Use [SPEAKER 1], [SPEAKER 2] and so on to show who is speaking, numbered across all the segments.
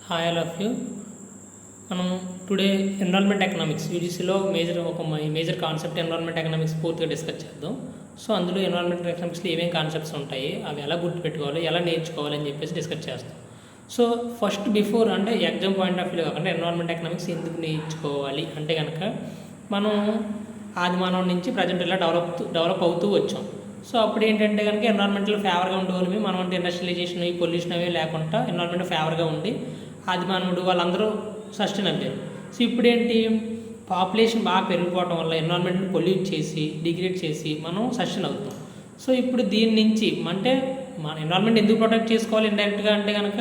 [SPEAKER 1] Hi all of you. మనం today environment economics యూజీసీలో major concept environment economics పూర్తిగా discuss చేద్దాం. సో అందులో ఎన్విరాన్మెంట్ ఎకనామిక్స్లో ఏమేమి కాన్సెప్ట్స్ ఉంటాయి, అవి ఎలా గుర్తుపెట్టుకోవాలి, ఎలా నేర్చుకోవాలి అని చెప్పేసి డిస్కస్ చేస్తాం. సో ఫస్ట్ బిఫోర్ అంటే ఎగ్జామ్ పాయింట్ ఆఫ్ వ్యూ కాకుండా ఎన్విరాన్మెంట్ ఎకనామిక్స్ ఎందుకు నేర్చుకోవాలి అంటే కనుక మనం ఆదిమానవం నుంచి ప్రజెంట్ ఇలా డెవలప్ అవుతూ వచ్చాం. సో అప్పుడు ఏంటంటే కనుక ఎన్విరాన్మెంట్లో ఫేవర్గా ఉండేవాళ్ళమి, మనం అంటే ఇండస్ట్రియలైజేషన్ ఈ పొల్యూషన్ అవి లేకుండా ఎన్విరాన్మెంట్ ఫేవర్గా ఉండి ఆదిమానవుడు వాళ్ళందరూ సస్టైన్ అయ్యారు. సో ఇప్పుడేంటి పాపులేషన్ బాగా పెరిగిపోవడం వల్ల ఎన్విరాన్మెంట్ని పొల్యూట్ చేసి డిగ్రేడ్ చేసి మనం సస్టైన్ అవుతాం. సో ఇప్పుడు దీని నుంచి అంటే మన ఎన్విరాన్మెంట్ ఎందుకు ప్రొటెక్ట్ చేసుకోవాలి ఇండైరెక్ట్గా అంటే కనుక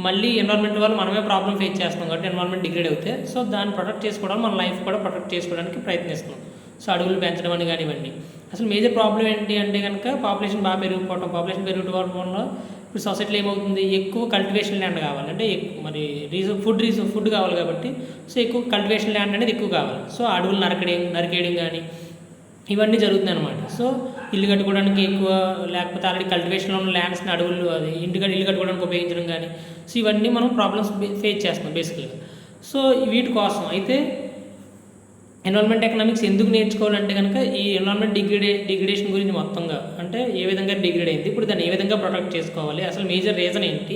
[SPEAKER 1] మళ్ళీ ఎన్విరాన్మెంట్ వల్ల మనమే ప్రాబ్లం ఫేస్ చేస్తున్నాం కాబట్టి ఎన్విరాన్మెంట్ డిగ్రేడ్ అవుతే సో దాన్ని ప్రొటెక్ట్ చేసుకోవడం మన లైఫ్ కూడా ప్రొటెక్ట్ చేసుకోవడానికి ప్రయత్నిస్తున్నాం. సో అడవులు పెంచడం అని కానీ ఇవన్నీ అసలు మేజర్ ప్రాబ్లం ఏంటి అంటే కనుక పాపులేషన్ బాగా పెరిగిపోవడం. పాపులేషన్ పెరిగిపోవడం వల్ల ఇప్పుడు సొసైటీలో ఏమవుతుంది, ఎక్కువ కల్టివేషన్ ల్యాండ్ కావాలి అంటే మరి ఫుడ్ కావాలి కాబట్టి సో ఎక్కువ కల్టివేషన్ ల్యాండ్ అనేది ఎక్కువ కావాలి. సో అడవులు నరికేయడం కానీ ఇవన్నీ జరుగుతున్నాయి అనమాట. సో ఇల్లు కట్టుకోవడానికి ఎక్కువ లేకపోతే ఆల్రెడీ కల్టివేషన్లో ఉన్న ల్యాండ్స్ని అడవులు అది ఇల్లు కట్టుకోవడానికి ఉపయోగించడం కానీ సో ఇవన్నీ మనం ప్రాబ్లమ్స్ ఫేస్ చేస్తున్నాం బేసిక్గా. సో వీటి కోసం అయితే ఎన్విరాన్మెంట్ ఎకనామిక్స్ ఎందుకు నేర్చుకోవాలంటే కనుక ఈ ఎన్విరాన్మెంట్ డిగ్రేడేషన్ గురించి మొత్తంగా అంటే ఏ విధంగా డిగ్రేడ్ అయింది, ఇప్పుడు దాన్ని ఏ విధంగా ప్రొటెక్ట్ చేసుకోవాలి, అసలు మేజర్ రీజన్ ఏంటి,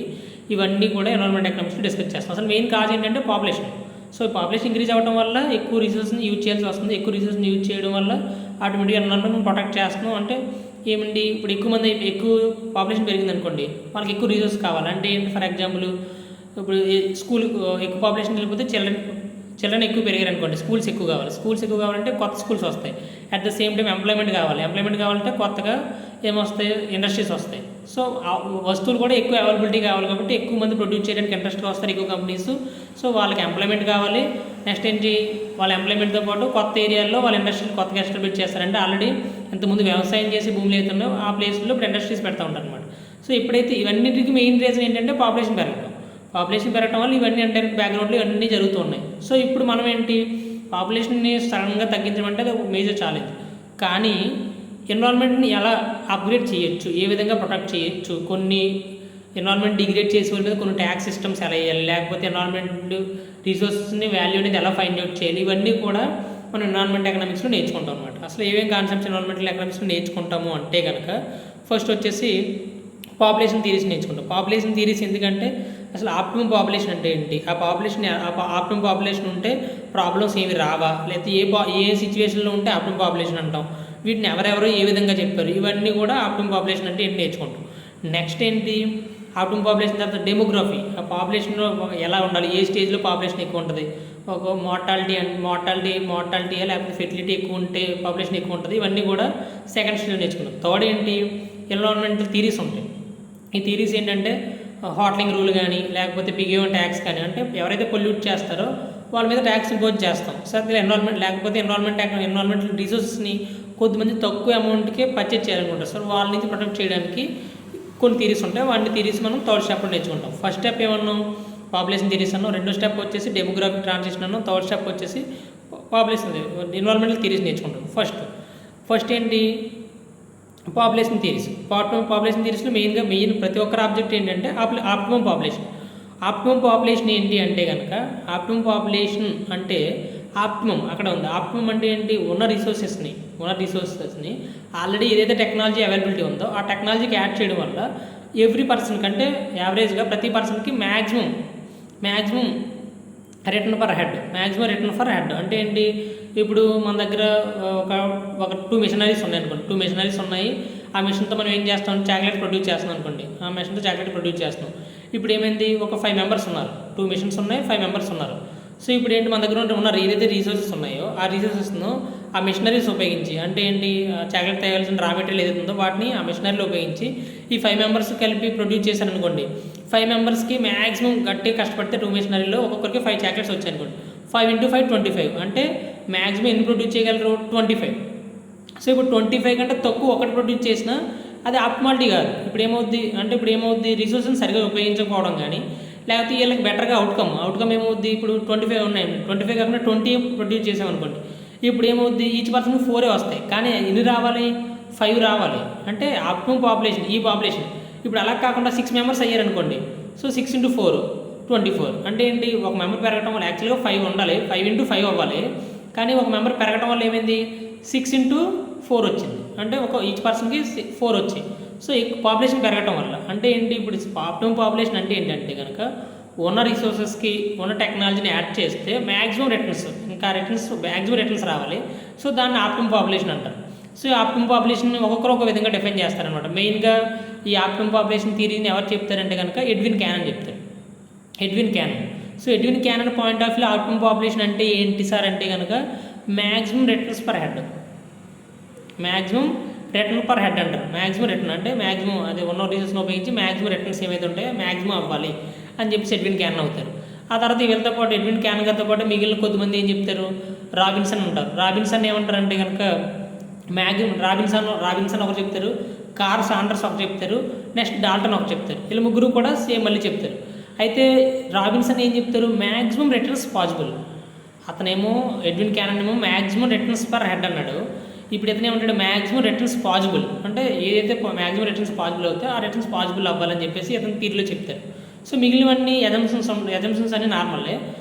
[SPEAKER 1] ఇవన్నీ కూడా ఎన్విరాన్మెంట్ ఎకనామిక్స్లో డిస్కస్ చేస్తాం. అసలు మెయిన్ కాజ్ ఏంటంటే పాపులేషన్. సో పాపులేషన్ ఇంక్రీజ్ అవ్వడం వల్ల ఎక్కువ రిసోర్స్ని యూజ్ చేయాల్సి వస్తుంది. ఎక్కువ రిసోర్స్ని యూజ్ చేయడం వల్ల ఆటోమేటిక్గా ఎన్విరాన్మెంట్ ప్రొటెక్ట్ చేస్తున్నాం. అంటే ఏమండి ఇప్పుడు ఎక్కువ పాపులేషన్ పెరిగింది అనుకోండి, మనకి ఎక్కువ రిసోర్స్ కావాలి. అంటే ఏంటి, ఫర్ ఎగ్జాంపుల్ ఇప్పుడు స్కూల్ ఎక్కువ పాపులేషన్ వెళ్ళిపోతే చిల్డ్రన్ ఎక్కువ పెరిగారు అనుకోండి, స్కూల్స్ ఎక్కువ కావాలంటే కొత్త స్కూల్స్ వస్తాయి. At the same time employment కావాలంటే కొత్తగా ఏమొస్తాయి, ఇండస్ట్రీస్ వస్తాయి. సో వస్తువులు కూడా ఎక్కువ అవైలబిలిటీ కావాలి కాబట్టి ఎక్కువ మంది ప్రొడ్యూస్ చేయడానికి ఇంట్రెస్ట్గా వస్తారు ఎక్కువ కంపెనీస్. సో వాళ్ళకి ఎంప్లాయ్మెంట్ కావాలి. నెక్స్ట్ ఏంటి, వాళ్ళ ఎంప్లాయ్మెంట్తో పాటు కొత్త ఏరియాల్లో వాళ్ళ ఇండస్ట్రీలు కొత్తగా ఎస్టాబ్లిష్ చేస్తారంటే ఆల్రెడీ ఇంతకుముందు వ్యవసాయం చేసి భూములు అవుతున్నాయో ఆ ప్లేస్లో ఇప్పుడు ఇండస్ట్రీస్ పెడతా ఉంటారు అనమాట. సో ఇప్పుడైతే ఇవన్నిటికీ మెయిన్ రీజన్ ఏంటంటే పాపులేషన్ పెరగడం వల్ల ఇవన్నీ అంటే బ్యాక్గ్రౌండ్లో ఇవన్నీ జరుగుతూ ఉన్నాయి. సో ఇప్పుడు మనం ఏంటి, పాపులేషన్ని సడన్గా తగ్గించడం అంటే అది ఒక మేజర్ ఛాలెంజ్. కానీ ఎన్విరాన్మెంట్ని ఎలా అప్గ్రేడ్ చేయొచ్చు, ఏ విధంగా ప్రొటెక్ట్ చేయొచ్చు, కొన్ని ఎన్విరాన్మెంట్ డిగ్రేడ్ చేసే వాళ్ళ మీద కొన్ని ట్యాక్స్ సిస్టమ్స్ ఎలా వేయాలి, లేకపోతే ఎన్విరాన్మెంట్ రిసోర్సెస్ని వాల్యూ అనేది ఎలా ఫైండ్ అవుట్ చేయాలి, ఇవన్నీ కూడా మనం ఎన్విరాన్మెంట్ ఎకనామిక్స్లో నేర్చుకుంటాం అనమాట. అసలు ఏమేమి కాన్సెప్ట్స్ ఎన్విరాన్మెంటల్ ఎకనామిక్స్లో నేర్చుకుంటాము అంటే కనుక ఫస్ట్ వచ్చేసి పాపులేషన్ థియరీస్ నేర్చుకుంటాం. పాపులేషన్ థియరీస్ ఎందుకంటే అసలు ఆప్టిమం పాపులేషన్ అంటే ఏంటి, ఆప్టిమం పాపులేషన్ ఉంటే ప్రాబ్లమ్స్ ఏమి రావా, లేకపోతే ఏ సిచ్యువేషన్లో ఉంటే ఆప్టిమం పాపులేషన్ అంటాం, వీటిని ఎవరెవరో ఏ విధంగా చెప్పారు, ఇవన్నీ కూడా ఆప్టిమం పాపులేషన్ అంటే ఏంటి నేర్చుకుంటాం. నెక్స్ట్ ఏంటి, ఆప్టిమం పాపులేషన్ తర్వాత డెమోగ్రఫీ, ఆ పాపులేషన్లో ఎలా ఉండాలి, ఏ స్టేజ్లో పాపులేషన్ ఎక్కువ ఉంటుంది, ఒక మార్టాలిటీ లేకపోతే ఫెర్టిలిటీ ఎక్కువ ఉంటే పాపులేషన్ ఎక్కువ ఉంటుంది, ఇవన్నీ కూడా సెకండ్ స్టేజ్లో నేర్చుకుంటాం. థర్డ్ ఏంటి, ఎన్విరాన్మెంటల్ థియరీస్ ఉంటాయి. ఈ థియరీస్ ఏంటంటే హాట్లింగ్ రూల్ కానీ లేకపోతే పిగియోన్ ట్యాక్స్ కానీ, అంటే ఎవరైతే పొల్యూట్ చేస్తారో వాళ్ళ మీద ట్యాక్స్ ఇంపోజ్ చేస్తాం. సార్ ఎన్విరాన్మెంట్ రిసోర్సెస్ని కొద్దిమంది తక్కువ అమౌంట్కే పర్చేజ్ చేయాలనుకుంటారు. సార్ వాళ్ళ నుంచి ప్రొటెక్ట్ చేయడానికి కొన్ని థియరీస్ ఉంటాయి. వాటి థియరీస్ మనం థర్డ్ స్టెప్లో నేర్చుకుంటాం. ఫస్ట్ స్టెప్ ఏమన్నాం, పాపులేషన్ థియరీస్ అన్నాం. రెండో స్టెప్ వచ్చేసి డెమోగ్రాఫిక్ ట్రాన్సిషన్ అన్నాం. థర్డ్ స్టెప్ వచ్చేసి ఎన్విరాన్మెంటల్ థియరీస్ నేర్చుకుంటాం. ఫస్ట్ ఏంటి, పాపులేషన్ థియరీస్లో మెయిన్ ప్రతి ఒక్కరి ఆబ్జెక్ట్ ఏంటంటే ఆప్టిమం పాపులేషన్ ఏంటి అంటే కనుక ఆప్టిమం పాపులేషన్ అంటే ఆప్టిమం అక్కడ ఉంది. ఆప్టిమం అంటే ఏంటి, ఉన్న రిసోర్సెస్ని ఆల్రెడీ ఏదైతే టెక్నాలజీ అవైలబిలిటీ ఉందో ఆ టెక్నాలజీకి యాడ్ చేయడం వల్ల ఎవ్రీ పర్సన్ కంటే యావరేజ్గా ప్రతి పర్సన్కి మ్యాక్సిమం రిటర్న్ ఫర్ హెడ్ అంటే ఏంటి, ఇప్పుడు మన దగ్గర ఒక 2 మిషనరీస్ ఉన్నాయి అనుకోండి. 2 మిషనరీస్ ఉన్నాయి. ఆ మిషన్తో మనం ఏం చేస్తాం, చాక్లెట్ ప్రొడ్యూస్ చేస్తాం అనుకోండి. ఆ మిషన్తో చాక్లెట్ ప్రొడ్యూస్ చేస్తాం. ఇప్పుడు ఏమైంది, ఒక 5 మెంబర్స్ ఉన్నారు, 2 మిషన్స్ ఉన్నాయి, 5 మెంబర్స్ ఉన్నారు. సో ఇప్పుడు ఏంటి, మన దగ్గర ఉన్న ఏదైతే రిసోర్సెస్ ఉన్నాయో ఆ రిసోర్సెస్ను ఆ మిషనరీస్ ఉపయోగించి, అంటే ఏంటి, చాక్లెట్ తయారాల్సిన రా మెటీరియల్ ఏదైతే ఉందో వాటిని ఆ మిషనరీలో ఉపయోగించి ఈ 5 మెంబర్స్ కలిపి ప్రొడ్యూస్ చేశారనుకోండి. 5 మెంబర్స్కి మ్యాక్సిమం గట్టిగా కష్టపడితే 2 మిషనరీలో ఒక్కొక్కరికి 5 చాక్లెట్స్ వచ్చాయి అనుకోండి. 5 × 5 25 అంటే మ్యాక్సిమం ఎన్ని ప్రొడ్యూస్ చేయగలరు, 25. సో ఇప్పుడు 25 కంటే తక్కువ ఒకటి ప్రొడ్యూస్ చేసినా అది ఆప్టిమాలిటీ కాదు. ఇప్పుడు ఏమవుద్ది, రిసోర్స్ని సరిగ్గా ఉపయోగించకపోవడం కానీ లేకపోతే వీళ్ళకి బెటర్గా అవుట్కమ్ ఏమవుద్ది, ఇప్పుడు 25 ఉన్నాయి, 25 కాకుండా 20 ప్రొడ్యూస్ చేసామనుకోండి. ఇప్పుడు ఏమవుద్ది, ఈచ్ పర్సన్ 4 వస్తాయి, కానీ ఎన్ని రావాలి, 5 రావాలి. అంటే ఆప్టిమం పాపులేషన్ ఈ పాపులేషన్. ఇప్పుడు అలా కాకుండా 6 మెంబర్స్ అయ్యారనుకోండి. సో 6 × 4 24 అంటే ఏంటి, ఒక మెంబర్ పెరగటం వల్ల యాక్చువల్గా 5 ఉండాలి, 5 × 5 అవ్వాలి, కానీ ఒక మెంబర్ పెరగటం వల్ల ఏమైంది 6 × 4 వచ్చింది, అంటే ఒక ఈచ్ పర్సన్కి 4 వచ్చాయి. సో ఈ పాపులేషన్ పెరగటం వల్ల అంటే ఏంటి, ఇప్పుడు ఆప్టిమమ్ పాపులేషన్ అంటే ఏంటంటే కనుక ఉన్న రిసోర్సెస్కి ఉన్న టెక్నాలజీని యాడ్ చేస్తే మ్యాక్సిమం రిటర్న్స్, ఇంకా మ్యాక్సిమం రిటర్న్స్ రావాలి. సో దాన్ని ఆప్టిమమ్ పాపులేషన్ అంటారు. సో ఈ ఆప్టిమమ్ పాపులేషన్ ఒక్కొక్కరు ఒక విధంగా డిఫైన్ చేస్తారనమాట. మెయిన్గా ఈ ఆప్టిమమ్ పాపులేషన్ థియరీని ఎవరు చెప్తారంటే కనుక ఎడ్విన్ క్యానన్ చెప్తారు. Edwin canon. So Edwin canon point of view optimum population అంటే ఏంటి సార్ అంటే కనుక maximum returns per head, maximum return per head అంటారు. మ్యాక్సిమం రిటర్న్ అంటే మ్యాక్సిమం అదే ఉన్న రిసోర్స్ని ఉపయోగించి మ్యాక్సిమం రిటర్న్స్ ఏమైతే ఉంటాయో మ్యాక్సిమం అవ్వాలి అని చెప్పి ఎడ్విన్ క్యానన్ అవుతారు. ఆ తర్వాత వీళ్ళతో పాటు ఎడ్విన్ క్యానన్ గారితో పాటు మిగిలిన కొద్దిమంది ఏం చెప్తారు, రాబిన్సన్ ఉంటారు. రాబిన్సన్ ఏమంటారంటే కనుక రాబిన్సన్ ఒకరు చెప్తారు, కార్ల్ సాండర్స్ ఒకరు చెప్తారు, నెక్స్ట్ డాల్టన్ ఒకరు చెప్తారు. వీళ్ళు ముగ్గురు కూడా సేమ్ మళ్ళీ చెప్తారు. అయితే రాబిన్సన్ ఏం చెప్తారు, మ్యాక్సిమం రిటర్న్స్ పాసిబుల్. అతనేమో ఎడ్విన్ క్యానన్ ఏమో మ్యాక్సిమం రిటర్న్స్ పర్ హెడ్ అన్నాడు. ఇప్పుడు ఇతనే ఉంటాడు మ్యాక్సిమం రిటర్న్స్ పాసిబుల్, అంటే ఏదైతే మ్యాక్సిమం రిటర్న్స్ పాసిబుల్ అవుతాయో ఆ రిటర్న్స్ పాసిబుల్ అవ్వాలని చెప్పేసి ఇతను థియరీలో చెప్తారు. సో మిగిలినవన్నీ ఎజంప్షన్స్ అన్ని నార్మల్లే,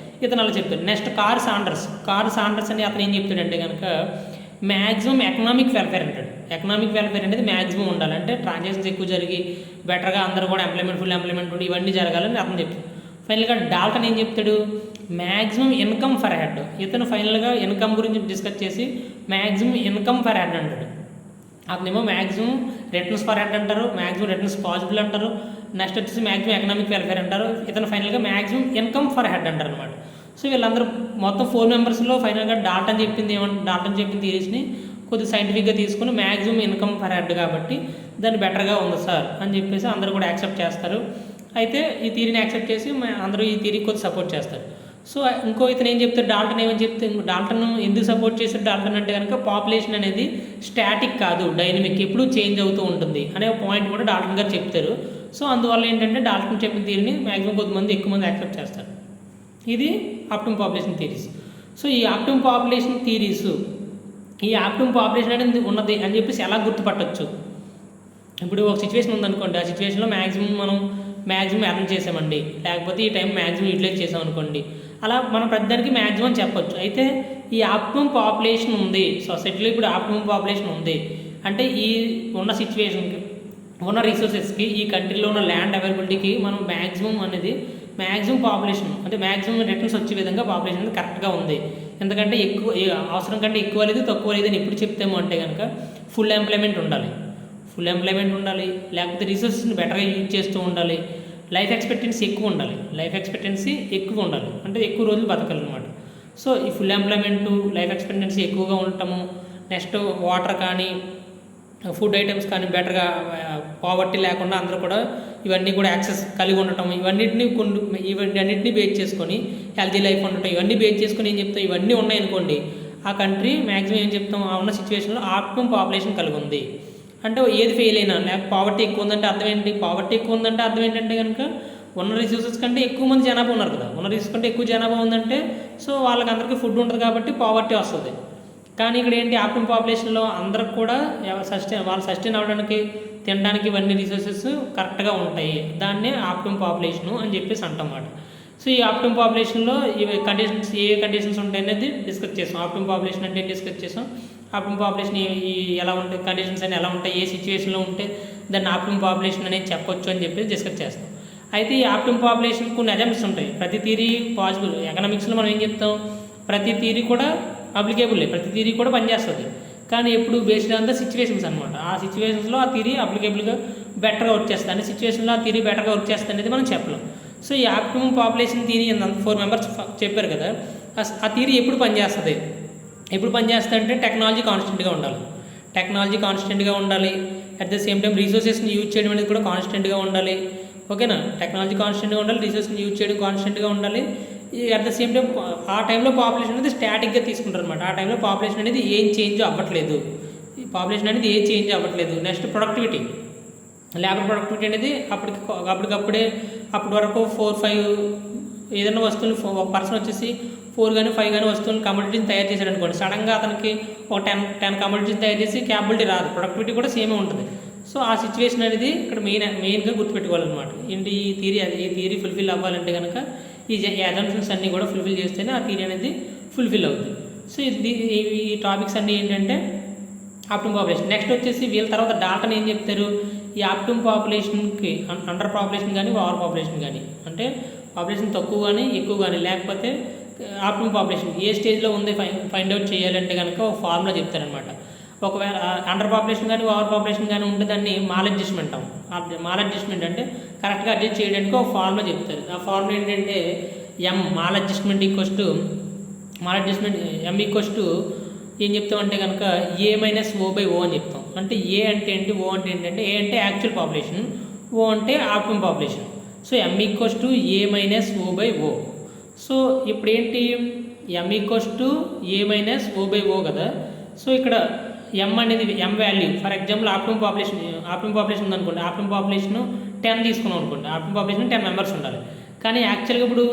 [SPEAKER 1] ఇతను అలా చెప్తాడు. నెక్స్ట్ కార్ల్ సాండర్స్ అని అతను ఏం చెప్తాడంటే కనుక మ్యాక్సిమం ఎకనామిక్ వెల్ఫేర్ అంటాడు. ఎకనామిక్ వెల్ఫేర్ అనేది మ్యాక్సిమం ఉండాలి, అంటే ట్రాన్సాక్షన్స్ ఎక్కువ జరిగి బెటర్గా అందరూ కూడా ఫుల్ ఎంప్లాయ్మెంట్ ఉండి ఇవన్నీ జరగాలని అతను చెప్తాడు. ఫైనల్గా డాల్టన్ ఏం చెప్తాడు, మ్యాక్సిమం ఇన్కమ్ ఫర్ హెడ్. ఇతను ఫైనల్గా ఇన్కమ్ గురించి డిస్కస్ చేసి మ్యాక్సిమం ఇన్కమ్ ఫర్ హెడ్ అంటాడు. అతనేమో మ్యాక్సిమం రిటర్న్స్ పర్ హెడ్ అంటారు, మ్యాక్సిమం రిటర్న్స్ పాసిబుల్ అంటారు, నెక్స్ట్ వచ్చేసి మ్యాక్సిమం ఎకనామిక్ వెల్ఫేర్ అంటారు. ఇతను ఫైనల్గా మ్యాక్సిమం ఇన్కమ్ ఫర్ హెడ్ అంటారు అనమాట. సో వీళ్ళందరూ మొత్తం 4 మెంబర్స్లో ఫైనల్గా డాల్టన్ చెప్పిన థియరీస్ని కొద్దిగా సైంటిఫిక్గా తీసుకుని మ్యాక్సిమం ఇన్కమ్ ఫర్ హెడ్ కాబట్టి దాన్ని బెటర్గా ఉంది సార్ అని చెప్పేసి అందరూ కూడా యాక్సెప్ట్ చేస్తారు. అయితే ఈ థియరీని యాక్సెప్ట్ చేసి అందరూ ఈ థియరీకి కొద్దిగా సపోర్ట్ చేస్తారు. సో ఇంకో ఇతను ఏం చెప్తారు, డాల్టన్ ఏమని చెప్తే, డాల్టన్ ఎందుకు సపోర్ట్ చేశారు డాల్టన్ అంటే కనుక పాపులేషన్ అనేది స్టాటిక్ కాదు, డైనమిక్, ఎప్పుడు చేంజ్ అవుతూ ఉంటుంది అనే పాయింట్ కూడా డాల్టన్ గారు చెప్తారు. సో అందువల్ల ఏంటంటే డాల్టన్ చెప్పిన థియరీని మ్యాక్సిమం కొద్దిమంది ఎక్కువ మంది యాక్సెప్ట్ చేస్తారు. ఇది ఆప్టిమమ్ పాపులేషన్ థియరీస్. సో ఈ ఆప్టిమమ్ పాపులేషన్ థియరీస్, ఈ ఆప్టిమమ్ పాపులేషన్ అనేది ఉన్నది అని చెప్పేసి ఎలా గుర్తుపట్టవచ్చు. ఇప్పుడు ఒక సిచ్యువేషన్ ఉందనుకోండి, ఆ సిచ్యువేషన్లో మ్యాక్సిమం ఎర్న్ చేసామండి, లేకపోతే ఈ టైం మ్యాక్సిమం యూటిలైజ్ చేసామనుకోండి, అలా మనం ప్రతిదానికి మ్యాక్సిమం చెప్పొచ్చు. అయితే ఈ ఆప్టిమమ్ పాపులేషన్ ఉంది సొసైటీలో, ఇప్పుడు ఆప్టిమమ్ పాపులేషన్ ఉంది అంటే ఈ ఉన్న సిచ్యువేషన్కి, ఉన్న రిసోర్సెస్కి, ఈ కంట్రీలో ఉన్న ల్యాండ్ అవైలబిలిటీకి మనం మ్యాక్సిమం పాపులేషన్ అంటే మ్యాక్సిమం రిటర్న్స్ వచ్చే విధంగా పాపులేషన్ అనేది కరెక్ట్గా ఉంది. ఎందుకంటే అవసరం కంటే ఎక్కువ లేదు తక్కువ లేదని ఎప్పుడు చెప్తాము అంటే కనుక ఫుల్ ఎంప్లాయ్మెంట్ ఉండాలి, లేకపోతే రిసోర్సెస్ని బెటర్గా యూజ్ చేస్తూ ఉండాలి, లైఫ్ ఎక్స్పెక్టెన్సీ ఎక్కువ ఉండాలి, అంటే ఎక్కువ రోజులు బతకాలన్నమాట. సో ఈ ఫుల్ ఎంప్లాయ్మెంటు, లైఫ్ ఎక్స్పెక్టెన్సీ ఎక్కువగా ఉండటము, నెక్స్ట్ వాటర్ కానీ ఫుడ్ ఐటమ్స్ కానీ బెటర్గా, పావర్టీ లేకుండా అందరూ కూడా ఇవన్నీ కూడా యాక్సెస్ కలిగి ఉండటం, ఇవన్నిటిని బేస్ చేసుకొని హెల్తీ లైఫ్ ఉండటం, ఇవన్నీ బేస్ చేసుకొని ఏం చెప్తాం, ఇవన్నీ ఉన్నాయనుకోండి ఆ కంట్రీ మ్యాక్సిమం ఏం చెప్తాం, ఆ ఉన్న సిచ్యువేషన్లో ఆప్టిమమ్ పాపులేషన్ కలిగి ఉంది. అంటే ఏది ఫెయిల్ అయినా, లేకపోతే పావర్టీ ఎక్కువ ఉందంటే అర్థం ఏంటి, అర్థం ఏంటంటే కనుక ఉన్న రిసోర్సెస్ కంటే ఎక్కువ మంది జనాభా ఉన్నారు కదా, ఉన్న రిసోర్స్ కంటే ఎక్కువ జనాభా ఉందంటే సో వాళ్ళకందరికీ ఫుడ్ ఉంటుంది కాబట్టి పావర్టీ వస్తుంది. కానీ ఇక్కడ ఏంటి, ఆప్టిమమ్ పాపులేషన్లో అందరికి కూడా వాళ్ళు సస్టైన్ అవ్వడానికి, తినడానికి ఇవన్నీ రిసోర్సెస్ కరెక్ట్గా ఉంటాయి, దాన్నే ఆప్టిమమ్ పాపులేషను అని చెప్పేసి అంటమాట. సో ఈ ఆప్టిమమ్ పాపులేషన్లో ఇవి కండిషన్స్, ఏ కండిషన్స్ ఉంటాయి అనేది డిస్కస్ చేసాం. ఆప్టిమమ్ పాపులేషన్ అంటే డిస్కస్ చేసాం. ఆప్టిమమ్ పాపులేషన్ ఎలా ఉంటాయి, కండిషన్స్ అని ఎలా ఉంటాయి, ఏ సిచ్యువేషన్లో ఉంటే దాన్ని ఆప్టిమమ్ పాపులేషన్ అనేది చెప్పొచ్చు అని చెప్పేసి డిస్కస్ చేస్తాం. అయితే ఈ ఆప్టిమమ్ పాపులేషన్ కొన్ని అజంప్షన్స్ ఉంటాయి. ప్రతి థియరీ పాసిబుల్. ఎకనామిక్స్లో మనం ఏం చెప్తాం, ప్రతి థియరీ కూడా అప్లికేబుల్, ప్రతి థియరీ కూడా పనిచేస్తుంది, కానీ ఎప్పుడు బేస్డ్ ఆన్ ద సిచ్యువేషన్స్ అనమాట. ఆ సిచ్యువేషన్స్లో ఆ థియరీ అప్లికేబుల్గా బెటర్గా వర్క్ చేస్తుంది, అనే సిచ్యువేషన్లో ఆ థియరీ బెటర్గా వర్క్ చేస్తుంది అనేది మనం చెప్పలేం. సో ఈ ఆప్టిమమ్ పాపులేషన్ థియరీ 4 మెంబర్స్ చెప్పారు కదా, ఆ థియరీ ఎప్పుడు పనిచేస్తుంది అంటే టెక్నాలజీ కాన్స్టెంట్గా ఉండాలి, అట్ ద సేమ్ టైం రిసోర్సెస్ని యూజ్ చేయడం అనేది కూడా కాన్స్టెంట్గా ఉండాలి. ఓకేనా, టెక్నాలజీ కాన్స్టెంట్గా ఉండాలి, రిసోర్స్ని యూజ్ చేయడం కాన్స్టెంట్గా ఉండాలి. అట్ ద సేమ్ టైం ఆ టైంలో పాపులేషన్ అనేది స్టాటిక్గా తీసుకుంటారు అనమాట. ఆ టైంలో పాపులేషన్ అనేది ఏం చేంజ్ అవ్వట్లేదు, నెక్స్ట్ ప్రొడక్టివిటీ, లేబర్ ప్రొడక్టివిటీ అనేది అప్పటికప్పుడే అప్పటి వరకు 4-5 ఏదైనా వస్తువులు, ఒక పర్సన్ వచ్చేసి 4 కానీ 5 కానీ వస్తువులు కమోడిటీని తయారు చేశాడు అనుకోండి, సడన్గా అతనికి ఒక 10 కమోడిటీని తయారు చేసి క్యాపబిలిటీ రాదు, ప్రొడక్టివిటీ కూడా సేమే ఉంటుంది. సో ఆ సిచ్యువేషన్ అనేది ఇక్కడ మెయిన్గా గుర్తుపెట్టుకోవాలన్నమాట. ఏంటి ఈ థియరీ ఫుల్ఫిల్ అవ్వాలంటే కనుక ఈ అజంప్షన్స్ అన్నీ కూడా ఫుల్ఫిల్ చేస్తేనే ఆ థియరీ అనేది ఫుల్ఫిల్ అవుతుంది. సో ఈ టాపిక్స్ అన్నీ ఏంటంటే ఆప్టిమమ్ పాపులేషన్. నెక్స్ట్ వచ్చేసి వీళ్ళ తర్వాత డాల్టన్ ఏం చెప్తారు, ఈ ఆప్టిమమ్ పాపులేషన్కి అండర్ పాపులేషన్ కానీ ఓవర్ పాపులేషన్ కానీ, అంటే పాపులేషన్ తక్కువ కానీ ఎక్కువ కానీ లేకపోతే ఆప్టిమమ్ పాపులేషన్ ఏ స్టేజ్లో ఉంది ఫైండ్ అవుట్ చేయాలంటే కనుక ఒక ఫార్ములా చెప్తారనమాట. ఒకవేళ అండర్ పాపులేషన్ కానీ ఓవర్ పాపులేషన్ కానీ ఉంటే దాన్ని మాల్ అడ్జస్ట్మెంట్ అంటాం. మాల్ అడ్జస్ట్మెంట్ అంటే కరెక్ట్గా అడ్జస్ట్ చేయడానికి ఒక ఫార్ములా చెప్తారు. ఆ ఫార్ములా ఏంటంటే mall adjustment M equals to ఏం చెప్తామంటే కనుక A - O/O అని చెప్తాం. అంటే ఏ అంటే ఏంటి, ఓ అంటే ఏంటంటే ఏ అంటే యాక్చువల్ పాపులేషన్, ఓ అంటే optimum population. So M equals to A - O/O. So ఇప్పుడు ఏంటి, M equals to A - O/O కదా. సో ఇక్కడ M అనేది M value, for example optimum population ఉందనుకోండి, ఆప్టిమమ్ పాపులేషన్ 10 తీసుకున్నాం అనుకోండి, ఆప్టిమమ్ పాపులేషన్ 10 మెంబర్స్ ఉండాలి. కానీ యాక్చువల్గా ఇప్పుడు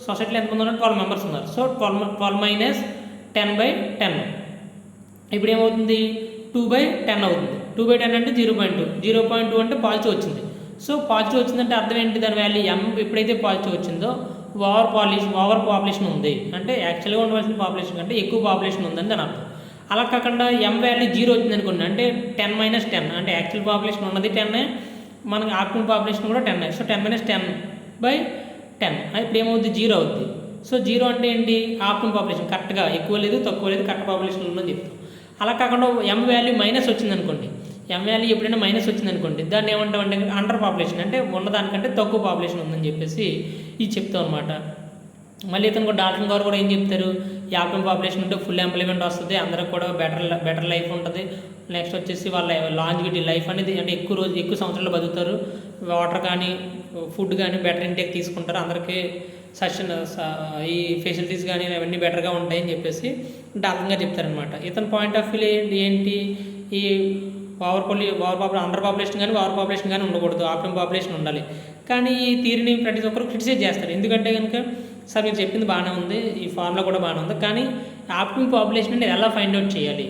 [SPEAKER 1] సొసైటీలో ఎంతమంది ఉన్నారు, 12 మెంబర్స్ ఉన్నారు. సో 12 - 10/10. ఇప్పుడు ఏమవుతుంది, 2/10 అవుతుంది. 2/10 అంటే 0.2. 0.2 అంటే పాజిటివ్ వచ్చింది. సో పాజిటివ్ వచ్చిందంటే అర్థం ఏంటి, దాని వాల్యూ M ఎప్పుడైతే పాజిటివ్ వచ్చిందో ఓవర్ పాపులేషన్ ఉంది, అంటే యాక్చువల్గా ఉండవలసిన పాపులేషన్ కంటే ఎక్కువ పాపులేషన్ ఉందని దాని అర్థం. అలా కాకుండా M వాల్యూ 0 వచ్చింది అనుకోండి, అంటే 10 - 10, అంటే యాక్చువల్ పాపులేషన్ ఉన్నది 10, మనకి ఆప్టిమమ్ పాపులేషన్ కూడా 10. సో 10 - 10/10 ఇప్పుడు ఏమవుతుంది, 0 అవుతుంది. సో 0 అంటే ఏంటి, ఆప్టిమమ్ పాపులేషన్ కరెక్ట్గా ఎక్కువ లేదు తక్కువ లేదు కరెక్ట్ పాపులేషన్ ఉందని చెప్తాం. అలా కాకుండా M వాల్యూ మైనస్ వచ్చిందనుకోండి, M వాల్యూ ఎప్పుడైనా మైనస్ వచ్చిందనుకోండి, దాన్ని ఏమంటామంటే అండర్ పాపులేషన్, అంటే ఉన్నదానికంటే తక్కువ పాపులేషన్ ఉందని చెప్పేసి ఇది చెప్తాం అనమాట. మళ్ళీ ఇతను డాల్టన్ గారు కూడా ఏం చెప్తారు, ఈ ఆప్టిమమ్ పాపులేషన్ ఉంటే ఫుల్ ఎంప్లాయ్మెంట్ వస్తుంది, అందరికి కూడా బెటర్ లైఫ్ ఉంటుంది. నెక్స్ట్ వచ్చేసి వాళ్ళ లాంజివిటీ లైఫ్ అనేది, అంటే ఎక్కువ సంవత్సరాలు బతుకుతారు, వాటర్ కానీ ఫుడ్ కానీ బెటర్ ఇంటేక్ తీసుకుంటారు, అందరికీ ఈ ఫెసిలిటీస్ కానీ అవన్నీ బెటర్గా ఉంటాయని చెప్పేసి డాల్టన్ గారు చెప్తారనమాట. ఇతని పాయింట్ ఆఫ్ వ్యూ ఏంటి, ఈ అండర్ పాపులేషన్ కానీ ఓవర్ పాపులేషన్ కానీ ఉండకూడదు, ఆప్టిమమ్ పాపులేషన్ ఉండాలి. కానీ ఈ థియరీని ప్రతి ఒక్కరు క్రిటిసైజ్ చేస్తారు. ఎందుకంటే కనుక సార్ మీరు చెప్పింది బాగానే ఉంది, ఈ ఫార్ములా కూడా బాగానే ఉంది, కానీ ఆప్టిమమ్ పాపులేషన్ అనేది ఎలా ఫైండ్ అవుట్ చేయాలి,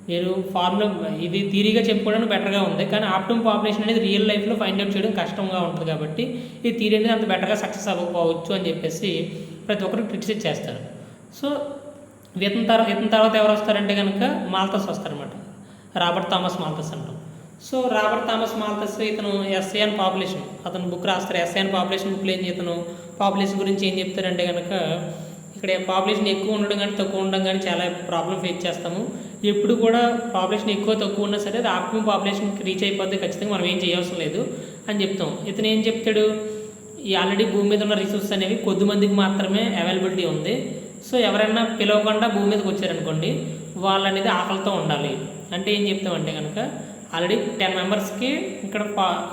[SPEAKER 1] మీరు ఫార్ములా ఇది థియరీగా చెప్పుకోవడానికి బెటర్గా ఉంది, కానీ ఆప్టిమమ్ పాపులేషన్ అనేది రియల్ లైఫ్లో ఫైండ్ అవుట్ చేయడం కష్టంగా ఉంటుంది కాబట్టి ఈ థియరీ అనేది అంత బెటర్గా సక్సెస్ అవ్వకపోవచ్చు అని చెప్పేసి ప్రతి ఒక్కరు క్రిటిసైజ్ చేస్తారు. సో ఇతని తర్వాత ఎవరు వస్తారంటే కనుక మాల్థస్ వస్తారనమాట, రాబర్ట్ థామస్ మాల్థస్ అంటాం. సో రాబర్ట్ థామస్ మాల్థస్ ఇతను ఎస్ఏ అండ్ పాపులేషన్, అతను బుక్ రాస్తారు. ఎస్ఏ అండ్ పాపులేషన్ బుక్లో ఇతను పాపులేషన్ గురించి ఏం చెప్తారంటే కనుక, ఇక్కడ పాపులేషన్ ఎక్కువ ఉండడం కానీ తక్కువ ఉండడం కానీ చాలా ప్రాబ్లం ఫేస్ చేస్తాము. ఎప్పుడు కూడా పాపులేషన్ ఎక్కువ తక్కువ ఉన్నా సరే అది ఆప్టిమమ్ పాపులేషన్కి రీచ్ అయిపోతే ఖచ్చితంగా మనం ఏం చేయవసరం లేదు అని చెప్తాం. ఇతను ఏం చెప్తాడు, ఈ ఆల్రెడీ భూమి మీద ఉన్న రిసోర్సెస్ అనేవి కొద్ది మందికి మాత్రమే అవైలబిలిటీ ఉంది. సో ఎవరైనా పిలవకుండా భూమి మీదకి వచ్చారనుకోండి, వాళ్ళు అనేది ఆకలితో ఉండాలి. అంటే ఏం చెప్తామంటే కనుక ఆల్రెడీ 10 మెంబర్స్కి ఇక్కడ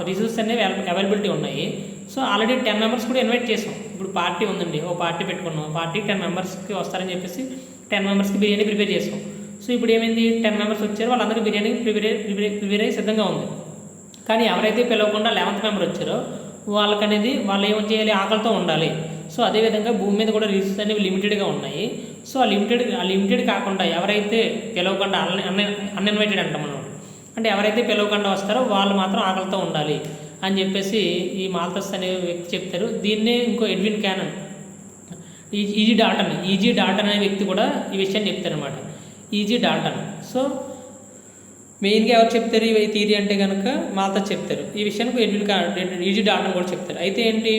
[SPEAKER 1] రిసోర్సెస్ అనేవి అవైలబిలిటీ ఉన్నాయి. సో ఆల్రెడీ 10 మెంబర్స్ కూడా ఇన్వైట్ చేసాం. ఇప్పుడు పార్టీ ఉందండి, ఓ పార్టీ పెట్టుకున్నాం, పార్టీ 10 మెంబర్స్కి వస్తారని చెప్పేసి 10 మెంబర్స్కి బిర్యానీ ప్రిపేర్ చేసాం. సో ఇప్పుడు ఏమైంది, 10 మెంబర్స్ వచ్చారు, వాళ్ళందరికీ బిర్యానీ ప్రిపేర్ అయ్యి సిద్ధంగా ఉంది. కానీ ఎవరైతే పిలవకుండా 11th మెంబర్ వచ్చారో వాళ్ళకనేది వాళ్ళు ఏం చేయాలి, ఆకలితో ఉండాలి. సో అదేవిధంగా భూమి మీద కూడా రిసోర్సెస్ అనేవి లిమిటెడ్గా ఉన్నాయి. సో ఆ లిమిటెడ్ కాకుండా ఎవరైతే పిలవకుండా అన్ఇన్వైటెడ్ అంటాం మనం, అంటే ఎవరైతే పిలవకుండా వస్తారో వాళ్ళు మాత్రం ఆకలితో ఉండాలి అని చెప్పేసి ఈ మాల్థస్ అనే వ్యక్తి చెప్తారు. దీన్నే ఇంకో ఎడ్విన్ క్యానన్, ఈజీ డాల్టన్ అనే వ్యక్తి కూడా ఈ విషయాన్ని చెప్తారనమాట, ఈజీ డాల్టన్. సో మెయిన్గా ఎవరు చెప్తారు ఈ థియరీ అంటే కనుక మాల్థస్ చెప్తారు. ఈ విషయానికి ఈజీ డాల్టన్ కూడా చెప్తారు. అయితే ఏంటి,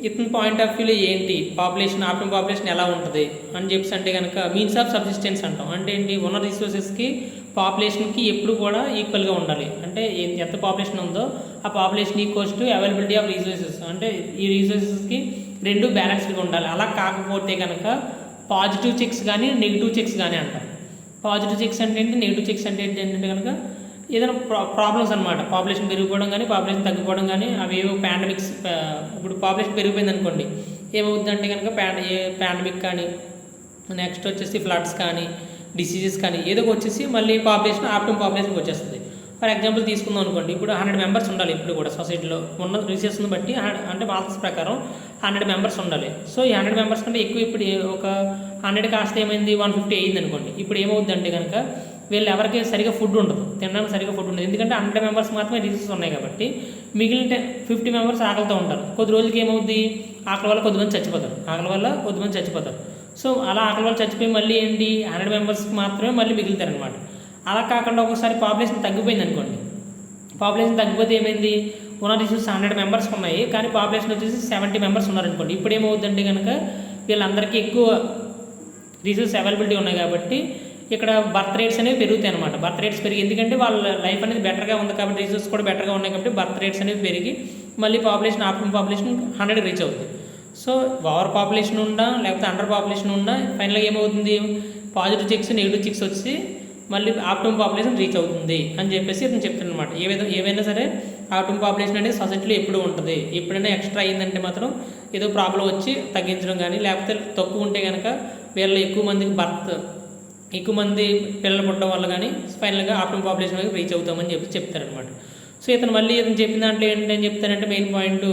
[SPEAKER 1] ఇతని పాయింట్ ఆఫ్ వ్యూలో ఏంటి, ఆప్టిమమ్ పాపులేషన్ ఎలా ఉంటుంది అని చెప్పేసి అంటే కనుక మీన్స్ ఆఫ్ సబ్సిస్టెన్స్ అంటాం. అంటే ఏంటి, ఉన్న రిసోర్సెస్కి పాపులేషన్కి ఎప్పుడు కూడా ఈక్వల్గా ఉండాలి. అంటే ఎంత పాపులేషన్ ఉందో ఆ population equals to availability of resources, అంటే ఈ రిసోర్సెస్కి రెండు బ్యాలెన్స్గా ఉండాలి. అలా కాకపోతే కనుక పాజిటివ్ చెక్స్ కానీ నెగిటివ్ చెక్స్ కానీ అంటాం. పాజిటివ్ చెక్స్ అంటే ఏంటి, నెగిటివ్ చెక్స్ అంటే ఏంటంటే కనుక ఏదైనా ప్రాబ్లమ్స్ అనమాట, పాపులేషన్ పెరిగిపోవడం కానీ పాపులేషన్ తగ్గిపోవడం కానీ, అవి ఏవో పాండమిక్స్. ఇప్పుడు పాపులేషన్ పెరిగిపోయింది అనుకోండి, ఏమవుతుందంటే కనుక పాండమిక్ కానీ, నెక్స్ట్ వచ్చేసి ఫ్లడ్స్ కానీ, డిసీజెస్ కానీ ఏదో వచ్చేసి మళ్ళీ ఆప్టిమమ్ పాపులేషన్కి వచ్చేస్తుంది. ఫర్ ఎగ్జాంపుల్ తీసుకుందాం అనుకోండి, ఇప్పుడు 100 మెంబర్స్ ఉండాలి ఇప్పుడు కూడా సొసైటీలో ఉన్న రిసోర్స్ని బట్టి, అంటే మాల్థస్ ప్రకారం 100 మెంబర్స్ ఉండాలి. సో ఈ 100 మెంబర్స్ కంటే ఎక్కువ ఇప్పుడు ఒక 100 కాస్త ఏమైంది 150 అయ్యింది అనుకోండి. ఇప్పుడు ఏమవుతుందంటే కనుక వీళ్ళు ఎవరికి సరిగా ఫుడ్ ఉండదు, తినడానికి సరిగా ఫుడ్ ఉండదు. ఎందుకంటే 100 మెంబర్స్ మాత్రమే రిసోర్సెస్ ఉన్నాయి కాబట్టి మిగిలిన 50 మెంబర్స్ ఆకలితో ఉంటారు. కొద్ది రోజులకి ఏమవుద్ది, ఆకలి వల్ల కొద్దిమంది చచ్చిపోతారు. సో అలా ఆకలి వల్ల చచ్చిపోయి మళ్ళీ ఏంటి 100 మెంబర్స్కి మాత్రమే మళ్ళీ మిగులుతారనమాట. అలా కాకుండా ఒకసారి పాపులేషన్ తగ్గిపోయింది అనుకోండి, పాపులేషన్ తగ్గిపోతే ఏమైంది, ఉన్న రిసోర్స్ 100 మెంబర్స్ ఉన్నాయి కానీ పాపులేషన్ వచ్చేసి 70 మెంబర్స్ ఉన్నారనుకోండి. ఇప్పుడు ఏమవుతుందంటే కనుక వీళ్ళందరికీ ఎక్కువ రిసోర్స్ అవైలబిలిటీ ఉన్నాయి కాబట్టి ఇక్కడ బర్త్ రేట్స్ అనేవి పెరుగుతాయి అనమాట. బర్త్ రేట్స్ పెరిగి, ఎందుకంటే వాళ్ళ లైఫ్ అనేది బెటర్గా ఉంది కాబట్టి, రిసోర్స్ కూడా బెటర్గా ఉన్నాయి కాబట్టి బర్త్ రేట్స్ అనేవి పెరిగి మళ్ళీ పాపులేషన్ ఆప్టిమమ్ పాపులేషన్ 100 రీచ్ అవుతుంది. సో ఓవర్ పాపులేషన్ ఉన్నా లేకపోతే అండర్ పాపులేషన్ ఉన్నా ఫైనల్గా ఏమవుతుంది, పాజిటివ్ చెక్స్ నెగిటివ్ చెక్స్ వచ్చి మళ్ళీ ఆప్టిమమ్ పాపులేషన్ రీచ్ అవుతుంది అని చెప్పేసి ఇతను చెప్తాను అనమాట. ఏవైనా సరే ఆప్టిమమ్ పాపులేషన్ అనేది సొసైటీలో ఎప్పుడు ఉంటుంది. ఎప్పుడైనా ఎక్స్ట్రా అయిందంటే మాత్రం ఏదో ప్రాబ్లం వచ్చి తగ్గించడం కానీ, లేకపోతే తక్కువ ఉంటే కనుక వీళ్ళు ఎక్కువ మంది పిల్లలు పుట్టడం వల్ల కానీ ఫైనల్గా ఆప్టిమమ్ పాపులేషన్ అనేది రీచ్ అవుతామని చెప్తారనమాట. సో ఇతను చెప్పిన దాంట్లో ఏంటని చెప్తారంటే మెయిన్ పాయింట్,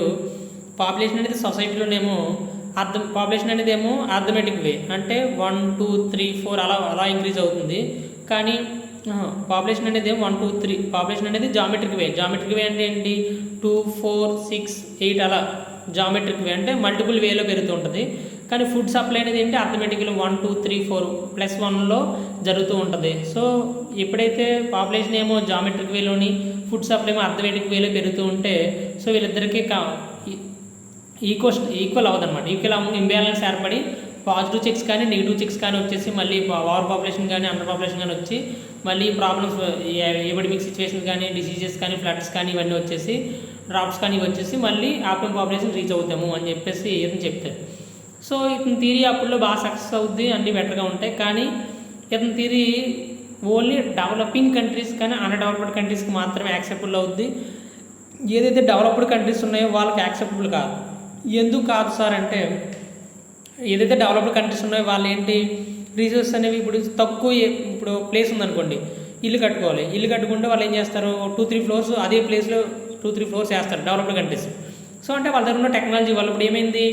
[SPEAKER 1] పాపులేషన్ అనేది సొసైటీలోనేమో పాపులేషన్ అనేది ఏమో ఆర్థమెటిక్ వే, అంటే 1 2 3 4 అలా ఇంక్రీజ్ అవుతుంది. కానీ పాపులేషన్ అనేది 1 2 3 పాపులేషన్ అనేది జామెట్రిక్ వే అంటే ఏంటి, 2 4 6 8 అలా జామెట్రిక్ వే అంటే మల్టిపుల్ వేలో పెరుగుతూ ఉంటుంది. కానీ ఫుడ్ సప్లై అనేది ఏంటి, అర్థమెటిక్లో 1 2 3 4 +1లో జరుగుతూ ఉంటుంది. సో ఎప్పుడైతే పాపులేషన్ ఏమో జామెట్రిక్ వేలోని, ఫుడ్ సప్లై ఏమో అర్థమెటిక్ వేలో పెరుగుతూ ఉంటే సో వీళ్ళిద్దరికీ ఈక్వల్ అవ్వదన్నమాట. ఇంబ్యాలెన్స్ ఏర్పడి పాజిటివ్ చెక్స్ కానీ నెగిటివ్ చెక్స్ కానీ వచ్చేసి మళ్ళీ ఓవర్ పాపులేషన్ కానీ అండర్ పాపులేషన్ కానీ వచ్చి మళ్ళీ ప్రాబ్లమ్స్, ఎపిడమిక్ సిచ్యువేషన్స్ కానీ, డిసీజెస్ కానీ, ఫ్లడ్స్ కానీ ఇవన్నీ వచ్చేసి, డ్రాప్స్ కానీ వచ్చేసి మళ్ళీ ఆప్టిమమ్ పాపులేషన్ రీచ్ అవుతాము అని చెప్పేసి ఇతను చెప్తారు. సో ఇతని థియరీ అప్పుడులో బాగా సక్సెస్ అవుద్ది, అన్నీ బెటర్గా ఉంటాయి. కానీ ఇతని థియరీ ఓన్లీ డెవలపింగ్ కంట్రీస్ కానీ అన్డెవలప్డ్ కంట్రీస్కి మాత్రమే యాక్సెప్టబుల్ అవుద్ది. ఏదైతే డెవలప్డ్ కంట్రీస్ ఉన్నాయో వాళ్ళకి యాక్సెప్టబుల్ కాదు. ఎందుకు కాదు సార్ అంటే, ఏదైతే డెవలప్డ్ కంట్రీస్ ఉన్నాయో వాళ్ళు ఏంటి, రిసోర్స్ అనేవి ఇప్పుడు ప్లేస్ ఉందనుకోండి, ఇల్లు కట్టుకుంటే వాళ్ళు ఏం చేస్తారు, 2-3 ఫ్లోర్స్ అదే ప్లేస్లో 2-3 ఫ్లోర్స్ వేస్తారు డెవలప్డ్ కంట్రీస్. సో అంటే వాళ్ళ దగ్గర ఉన్న టెక్నాలజీ వల్ల ఇప్పుడు ఏమైంది,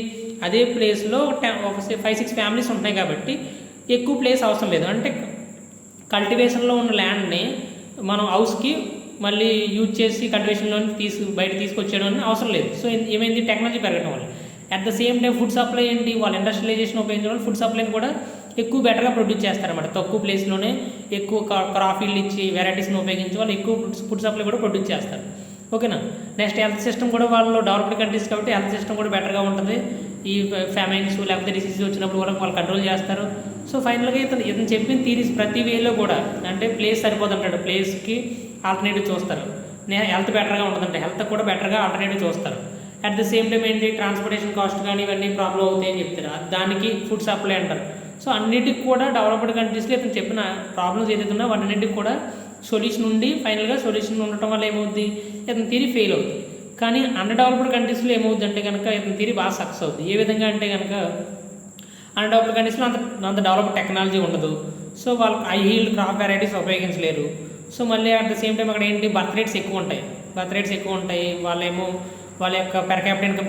[SPEAKER 1] అదే ప్లేస్లో ఒక 5-6 ఫ్యామిలీస్ ఉంటున్నాయి కాబట్టి ఎక్కువ ప్లేస్ అవసరం లేదు. అంటే కల్టివేషన్లో ఉన్న ల్యాండ్ని మనం హౌస్కి మళ్ళీ యూజ్ చేసి కల్టివేషన్లో బయట తీసుకొచ్చేయడం అవసరం లేదు. సో ఏమైంది, టెక్నాలజీ పెరగడం వల్ల. At the same time food supply ఏంటి, వాళ్ళు ఇండస్ట్రియలైజేషన్ ఉపయోగించడం వల్ల ఫుడ్ సప్లైని కూడా ఎక్కువ బెటర్గా ప్రొడ్యూస్ చేస్తారన్నమాట. తక్కువ ప్లేస్లోనే ఎక్కువ క్రాఫీలు ఇచ్చి వెరైటీస్ని ఉపయోగించి వాళ్ళు ఎక్కువ ఫుడ్ సప్లై కూడా ప్రొడ్యూస్ చేస్తారు. ఓకేనా. నెక్స్ట్ హెల్త్ సిస్టమ్ కూడా వాళ్ళు డెవలప్డ్ కంట్రీస్ కాబట్టి హెల్త్ సిస్టమ్ కూడా బెటర్గా ఉంటుంది. ఈ ఫెమైన్స్ లేకపోతే డిసీజెస్ వచ్చినప్పుడు కూడా వాళ్ళు కంట్రోల్ చేస్తారు. సో ఫైనల్గా ఇతను చెప్పిన థీరీస్ ప్రతి వేలో కూడా, అంటే ప్లేస్ సరిపోతుంటాడు, ప్లేస్కి ఆల్టర్నేటివ్ చూస్తారు. హెల్త్ బెటర్గా ఉంటుందంటే హెల్త్ కూడా బెటర్గా ఆల్టర్నేటివ్ చూస్తారు. అట్ ద సేమ్ టైం ఏంటి, ట్రాన్స్పోర్టేషన్ కాస్ట్ కానీ ఇవన్నీ ప్రాబ్లం అవుతాయని చెప్తారు. దానికి ఫుడ్ సప్లై అంటారు. సో అన్నిటికి కూడా డెవలప్డ్ కంట్రీస్లో ఇతను చెప్పిన ప్రాబ్లమ్స్ ఏదైతే ఉన్నాయో వాటన్నిటికి కూడా సొల్యూషన్ ఉండి ఫైనల్గా సొల్యూషన్ ఉండటం వల్ల ఏమవుద్ది, ఇతని థియరీ ఫెయిల్ అవుతుంది. కానీ అన్డెవలప్డ్ కంట్రీస్లో ఏమవుద్ది అంటే కనుక ఇతని థియరీ బాగా సక్సెస్ అవుతుంది. ఏ విధంగా అంటే కనుక అన్డెవలప్డ్ కంట్రీస్లో అంత డెవలప్డ్ టెక్నాలజీ ఉండదు. సో వాళ్ళకి హై హీల్డ్ క్రాప్ వెరైటీస్ ఉపయోగించలేరు. సో మళ్ళీ అట్ ద సేమ్ టైం అక్కడ ఏంటి, బర్త్ రేట్స్ ఎక్కువ ఉంటాయి. వాళ్ళ యొక్క పర్ క్యాపిటల్ ఇన్కమ్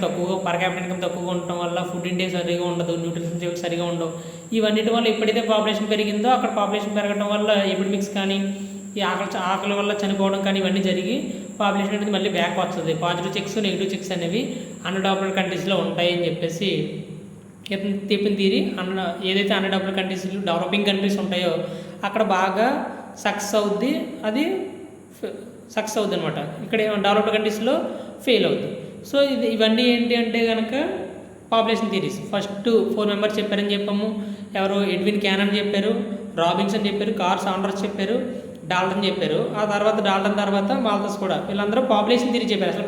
[SPEAKER 1] తక్కువగా ఉండటం వల్ల ఫుడ్ ఇంటేక్ సరిగా ఉండదు, న్యూట్రిషన్ సరిగా ఉండవు. ఇవన్నిటి వల్ల ఎప్పుడైతే పాపులేషన్ పెరిగిందో అక్కడ పాపులేషన్ పెరగడం వల్ల ఎపిడమిక్స్ కానీ, ఈ ఆకలి వల్ల చనిపోవడం కానీ ఇవన్నీ జరిగి పాపులేషన్ అనేది మళ్ళీ బ్యాక్ వస్తుంది. పాజిటివ్ చెక్స్ నెగిటివ్ చెక్స్ అనేవి అన్డెవలప్డ్ కంట్రీస్లో ఉంటాయని చెప్పేసి చెప్పిన థియరీ. ఏదైతే అన్డెవలప్డ్ కంట్రీస్, డెవలపింగ్ కంట్రీస్ ఉంటాయో అక్కడ బాగా సక్సెస్ అవుద్ది, అది సక్సెస్ అవుద్ది అనమాట. ఇక్కడ డెవలప్డ్ కంట్రీస్లో ఫెయిల్ అవుతుంది. సో ఇవన్నీ ఏంటి అంటే కనుక పాపులేషన్ థియరీస్. ఫస్ట్ 4 మెంబర్స్ చెప్పారని చెప్పాము. ఎవరు, ఎడ్విన్ క్యానన్ చెప్పారు, రాబిన్సన్ చెప్పారు, కార్ల్ సాండర్స్ చెప్పారు, డాల్టన్ చెప్పారు. ఆ తర్వాత డాల్టన్ తర్వాత మాల్థస్ కూడా, వీళ్ళందరూ పాపులేషన్ థియరీ చెప్పారు. అసలు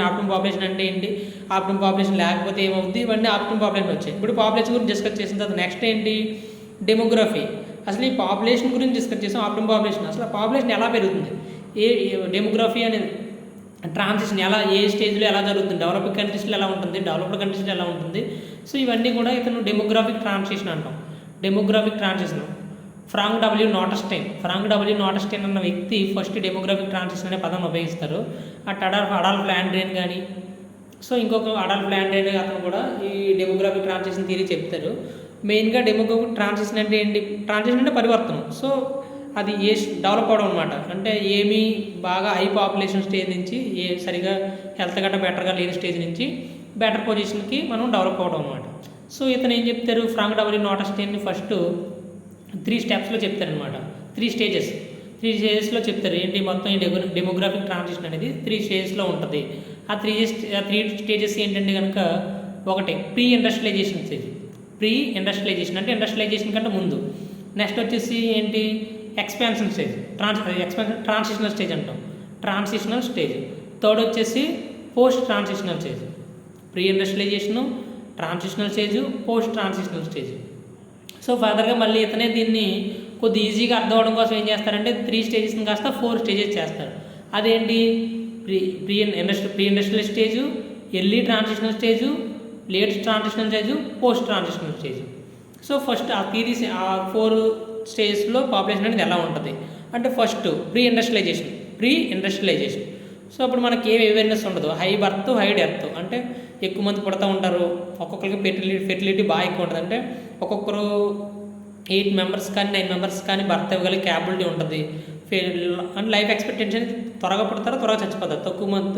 [SPEAKER 1] ఆప్టిమమ్ పాపులేషన్ అంటే ఏంటి, ఆప్టిమమ్ పాపులేషన్ లేకపోతే ఏమవుతుంది, ఇవన్నీ ఆప్టిమమ్ పాపులేషన్ వచ్చాయి. ఇప్పుడు పాపులేషన్ గురించి డిస్కస్ చేసిన తర్వాత నెక్స్ట్ ఏంటి, డెమోగ్రఫీ. అసలు ఈ పాపులేషన్ గురించి డిస్కస్ చేసాం. ఆప్టిమమ్ పాపులేషన్, అసలు పాపులేషన్ ఎలా పెరుగుతుంది, డెమోగ్రఫీ అనేది ట్రాన్సిషన్ ఏ స్టేజ్లో ఎలా జరుగుతుంది, డెవలపింగ్ కంట్రీస్లో ఎలా ఉంటుంది, డెవలప్డ్ కంట్రీస్లో ఎలా ఉంటుంది. సో ఇవన్నీ కూడా ఇతను డెమోగ్రాఫిక్ ట్రాన్సిషన్ అంటాం. డెమోగ్రాఫిక్ ట్రాన్సిషన్ ఫ్రాంక్ డబ్ల్యూ నాటస్టైన్ అన్న వ్యక్తి ఫస్ట్ డెమోగ్రాఫిక్ ట్రాన్సిషన్ అనే పదాన్ని ఉపయోగిస్తారు. అట్ అడాల్ఫ్ ల్యాండ్రేన్ కానీ, సో ఇంకొక అడాల్ఫ్ ల్యాండ్రేన్ అతను కూడా ఈ డెమోగ్రాఫిక్ ట్రాన్సిషన్ థియరీ చెప్తారు. మెయిన్గా డెమోగ్రాఫిక్ ట్రాన్సిషన్ అంటే ఏంటి, ట్రాన్సిషన్ అంటే పరివర్తనం. సో అది డెవలప్ అవడం అనమాట. అంటే ఏమీ బాగా హై పాపులేషన్ స్టేజ్ నుంచి సరిగా హెల్త్ గట్రా బెటర్గా లేని స్టేజ్ నుంచి బెటర్ పొజిషన్కి మనం డెవలప్ అవడం అనమాట. సో ఇతను ఏం చెప్తారు, ఫ్రాంక్ డబ్ల్యూ నాటస్టైన్ ఫస్ట్ 3 స్టెప్స్లో చెప్తారనమాట. 3 స్టేజెస్లో చెప్తారు. ఏంటి మొత్తం ఈ డెమోగ్రాఫిక్ ట్రాన్సిషన్ అనేది 3 స్టేజెస్లో ఉంటుంది. ఆ 3 స్టేజెస్ ఏంటంటే కనుక, ఒకటి pre industrialization stage. Pre industrialization అంటే ఇండస్ట్రియలైజేషన్ కంటే ముందు. నెక్స్ట్ వచ్చేసి ఏంటి, ఎక్స్పాన్షన్ స్టేజ్. ట్రాన్సిషనల్ స్టేజ్ అంటాం, ట్రాన్సిషనల్ స్టేజ్. థర్డ్ వచ్చేసి post transitional stage. Pre industrialization, transitional stage, post transitional stage. So ఫర్దర్గా మళ్ళీ ఇతనే దీన్ని కొద్ది ఈజీగా అర్థం అవడం కోసం ఏం చేస్తారంటే 3 స్టేజెస్ని కాస్త 4 స్టేజెస్ చేస్తారు. అదేంటి, pre industrial stage, early transitional stage, late transitional stage, post transitional stage. So first ఆ 4 స్టేజెస్లో పాపులేషన్ అనేది ఎలా ఉంటుంది అంటే, ఫస్ట్ ప్రీ ఇండస్ట్రియలైజేషన్. సో అప్పుడు మనకి ఏ అవేర్నెస్ ఉండదు. High birth, high death. అంటే ఎక్కువ మంది పుడతా ఉంటారు. ఒక్కొక్కరికి ఫెర్టిలిటీ బాగా ఎక్కువ ఉంటుంది. అంటే ఒక్కొక్కరు 8 మెంబర్స్ కానీ 9 మెంబర్స్ కానీ బర్త్ ఇవ్వగలిగే క్యాపబిలిటీ ఉంటుంది. అండ్ లైఫ్ ఎక్స్పెక్టెన్సీ త్వరగా పుడతారు, త్వరగా చచ్చిపోతారు.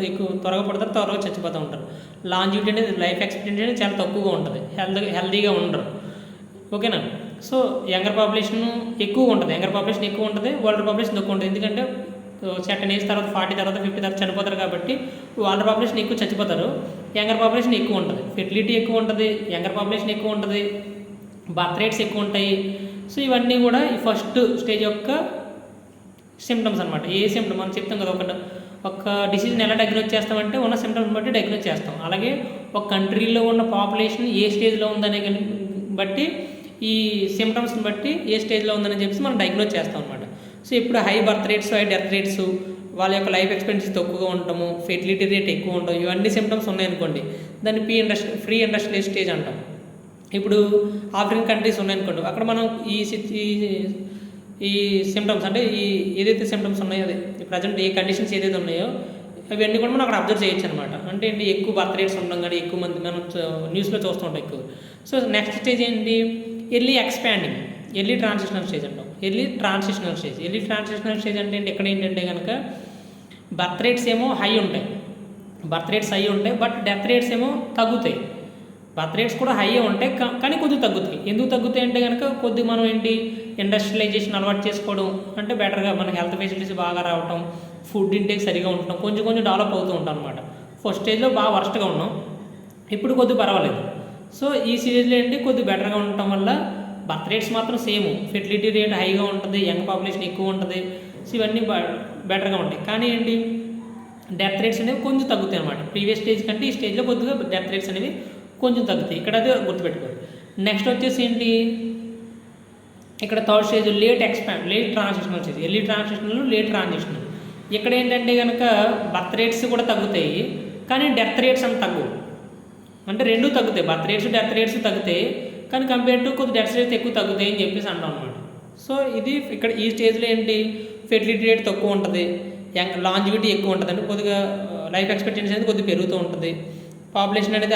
[SPEAKER 1] ఎక్కువ త్వరగా పుడతారు, త్వరగా చచ్చిపోతూ ఉంటారు. లాంజివిటీ అనేది, లైఫ్ ఎక్స్పెక్టెన్సీ అనేది చాలా తక్కువగా ఉంటుంది. హెల్దీగా ఉండరు. ఓకేనా. సో యంగర్ పాపులేషన్ ఎక్కువ ఉంటుంది, ఓల్డర్ పాపులేషన్ తక్కువ ఉంటుంది. ఎందుకంటే సెర్టన్ ఏజ్ తర్వాత 40 తర్వాత 50 తర్వాత చనిపోతారు కాబట్టి ఓల్డర్ పాపులేషన్ ఎక్కువ చచ్చిపోతారు, యంగర్ పాపులేషన్ ఎక్కువ ఉంటుంది. ఫెర్టిలిటీ ఎక్కువ ఉంటుంది, యంగర్ పాపులేషన్ ఎక్కువ ఉంటుంది, బర్త్ రేట్స్ ఎక్కువ ఉంటాయి. సో ఇవన్నీ కూడా ఈ ఫస్ట్ స్టేజ్ యొక్క సిమ్టమ్స్ అనమాట. ఏ సిమ్టమ్ మనం చెప్తాం కదా, ఒక డిసీజ్ని ఎలా డయాగ్నోజ్ చేస్తామంటే ఉన్న సిమ్టమ్స్ బట్టి డయాగ్నోజ్ చేస్తాం. అలాగే ఒక కంట్రీలో ఉన్న పాపులేషన్ ఏ స్టేజ్లో ఉందనే బట్టి, ఈ సిమ్టమ్స్ని బట్టి ఏ స్టేజ్లో ఉందని చెప్పేసి మనం డయాగ్నోజ్ చేస్తాం అనమాట. సో ఇప్పుడు high birth rates, high death rates, వాళ్ళ యొక్క లైఫ్ ఎక్స్పెక్టెన్సీ తక్కువగా ఉండటము, ఫెర్టిలిటీ రేట్ ఎక్కువ ఉండడం, ఇవన్నీ సిమ్టమ్స్ ఉన్నాయనుకోండి, దాన్ని ఫ్రీ ఇండస్ట్రియల్ స్టేజ్ అంటాం. ఇప్పుడు ఆఫ్రికన్ కంట్రీస్ ఉన్నాయనుకోండి, అక్కడ మనం ఈ సిమ్టమ్స్ అంటే ఏదైతే సిమ్టమ్స్ ఉన్నాయో, అదే ప్రజెంట్ ఏ కండిషన్స్ ఏదైతే ఉన్నాయో అవన్నీ కూడా మనం అక్కడ అబ్జర్వ్ చేయొచ్చు అనమాట. అంటే ఏంటి, ఎక్కువ బర్త్ రేట్స్ ఉండడం కానీ, ఎక్కువ మంది మనం న్యూస్లో చూస్తూ ఉంటాం ఎక్కువ. సో నెక్స్ట్ స్టేజ్ ఏంటి, ఎర్లీ ట్రాన్సిషనల్ స్టేజ్ అంటాం. ఎర్లీ ట్రాన్సిషనల్ స్టేజ్ అంటే ఇక్కడ ఏంటంటే కనుక, బర్త్ రేట్స్ ఏమో హై ఉంటాయి, బట్ డెత్ రేట్స్ ఏమో తగ్గుతాయి. బర్త్ రేట్స్ కూడా హై ఉంటాయి కానీ కొద్దిగా తగ్గుతాయి. ఎందుకు తగ్గుతాయి అంటే కనుక, కొద్దిగా మనం ఏంటి, ఇండస్ట్రియలైజేషన్ అలవాటు చేసుకోవడం, అంటే బెటర్గా మనకి హెల్త్ ఫెసిలిటీస్ బాగా రావటం, ఫుడ్ ఇంటేక్ సరిగా ఉండటం, కొంచెం డెవలప్ అవుతూ ఉంటాం అనమాట. ఫస్ట్ స్టేజ్లో బాగా వర్స్ట్గా ఉన్నాం, ఇప్పుడు కొద్దిగా పర్వాలేదు. సో ఈ స్టేజ్లో ఏంటి, కొద్దిగా బెటర్గా ఉండటం వల్ల బర్త్ రేట్స్ మాత్రం సేమ్, ఫెర్టిలిటీ రేట్ హైగా ఉంటుంది, యంగ్ పాపులేషన్ ఎక్కువ ఉంటుంది. సో ఇవన్నీ బెటర్గా ఉంటాయి. కానీ ఏంటి, డెత్ రేట్స్ అనేవి కొంచెం తగ్గుతాయి అనమాట. ప్రీవియస్ స్టేజ్ కంటే ఈ స్టేజ్లో కొద్దిగా డెత్ రేట్స్ అనేవి కొంచెం తగ్గుతాయి. ఇక్కడ అదే గుర్తుపెట్టుకోండి. నెక్స్ట్ వచ్చేసి ఏంటి, ఇక్కడ third stage late transitional stage. Early transitional, late transitional. ఇక్కడ ఏంటంటే కనుక బర్త్ రేట్స్ కూడా తగ్గుతాయి కానీ డెత్ రేట్స్ అంత తగ్గువు. అంటే రెండూ తగ్గుతాయి, బర్త్ రేట్స్ డెత్ రేట్స్ తగ్గుతాయి కానీ కంపేర్ టు కొద్ది డెత్ రేట్స్ ఎక్కువ తగ్గుతాయి అని చెప్పేసి అంటాం అనమాట. సో ఇది ఇక్కడ ఈ స్టేజ్లో ఏంటి, ఫెర్టిలిటీ రేట్ తక్కువ ఉంటుంది, లాంజివిటీ ఎక్కువ ఉంటుంది. అంటే కొద్దిగా లైఫ్ ఎక్స్పెక్టెన్సీ అనేది కొద్దిగా పెరుగుతూ ఉంటుంది. పాపులేషన్ అనేది